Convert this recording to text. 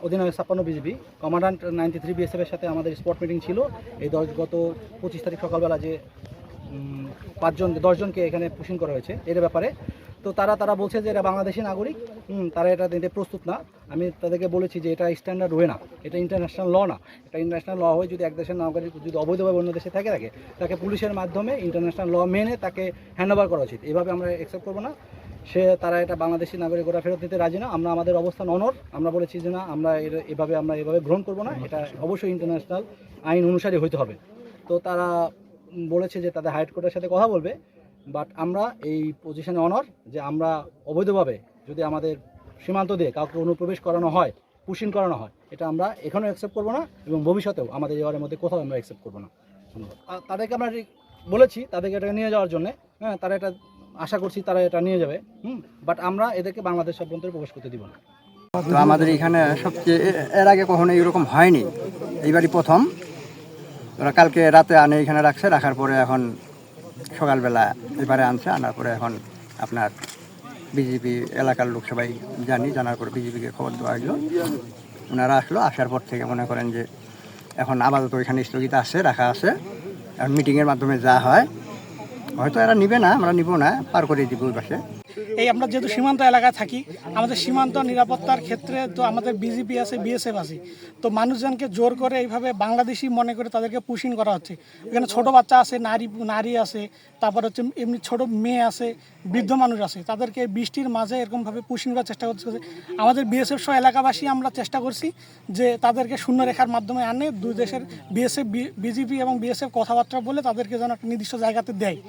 অধিনায়ক 56 BGB commandant 93 বিএসএফের সাথে আমাদের স্পট মিটিং ছিল। এই গত 25 তারিখ সকালবেলা যে 10 জনকে এখানে পুশিং করা হয়েছে এর ব্যাপারে। তো তারা বলছে যে এটা বাংলাদেশি নাগরিক, তারা এটা দিতে প্রস্তুত না। আমি তাদেরকে বলেছি যে এটা স্ট্যান্ডার্ড ওয়ে না, এটা ইন্টারন্যাশনাল ল না। এটা ইন্টারন্যাশনাল ল হয়ে যদি এক দেশের নাগরিক যদি অবৈধভাবে অন্য দেশে থাকে তাকে পুলিশের মাধ্যমে ইন্টারন্যাশনাল ল মেনে তাকে হ্যান্ডওভার করা উচিত। এভাবে আমরা অ্যাকসেপ্ট করবো না। তারা এটা বাংলাদেশি নাগরিক ওরা ফেরত নিতে রাজি না। আমরা আমাদের অবস্থান অনড়। আমরা বলেছি যে না, আমরা এভাবে গ্রহণ করবো না, এটা অবশ্যই ইন্টারন্যাশনাল আইন অনুসারে হইতে হবে। তো তারা বলেছে যে তাদের হাইট কোর্টের সাথে কথা বলবে, বাট আমরা এই পজিশনে অনর যে আমরা অবৈধভাবে যদি আমাদের সীমান্ত দিয়ে কাউকে অনুপ্রবেশ করানো হয়, পুশিং করানো হয়, এটা আমরা এখনও অ্যাকসেপ্ট করবো না এবং ভবিষ্যতেও আমাদের এবারের মধ্যে কোথাও আমরা অ্যাকসেপ্ট করবো না। তাদেরকে আমরা বলেছি তাদেরকে এটা নিয়ে যাওয়ার জন্যে, তারা এটা আশা করছি তারা এটা নিয়ে যাবে, বাট আমরা এদেরকে বাংলাদেশ অভ্যন্তরে প্রবেশ করতে দিব না। তো আমাদের এখানে সবচেয়ে এর আগে কখনো এরকম হয়নি, এইবারই প্রথম। ওরা কালকে রাতে আনে এখানে রাখার পরে এখন সকালবেলা এবারে আনার পরে এখন আপনার বিজেপি এলাকার লোক সবাই জানার পরে বিজেপিকে খবর দেওয়া হলো। ওনারা আসার পর থেকে মনে করেন যে এখন আপাতত এখানে স্থগিত রাখা আছে। আর মিটিংয়ের মাধ্যমে যা হয় হয়তো এরা নিবে না, আমরা নিব না, পার করে দিব ওই পাশে। এই আমরা যেহেতু সীমান্ত এলাকায় থাকি, আমাদের সীমান্ত নিরাপত্তার ক্ষেত্রে তো আমাদের বিজিপি আছে, বিএসএফ আছে। তো মানুষজনকে জোর করে এইভাবে বাংলাদেশি মনে করে তাদেরকে পুশিং করা হচ্ছে। এখানে ছোট বাচ্চা আছে, নারী আছে, তারপর হচ্ছে এমনি ছোট মেয়ে আছে, বৃদ্ধ মানুষ আছে। তাদেরকে বৃষ্টির মাঝে এরকমভাবে পুশিং করার চেষ্টা করছে। আমাদের বিএসএফ সহ এলাকাবাসী আমরা চেষ্টা করছি যে তাদেরকে শূন্য রেখার মাধ্যমে আনে দুই দেশের বিজিপি এবং বিএসএফ কথাবার্তা বলে তাদেরকে যেন একটা নির্দিষ্ট জায়গাতে দেয়।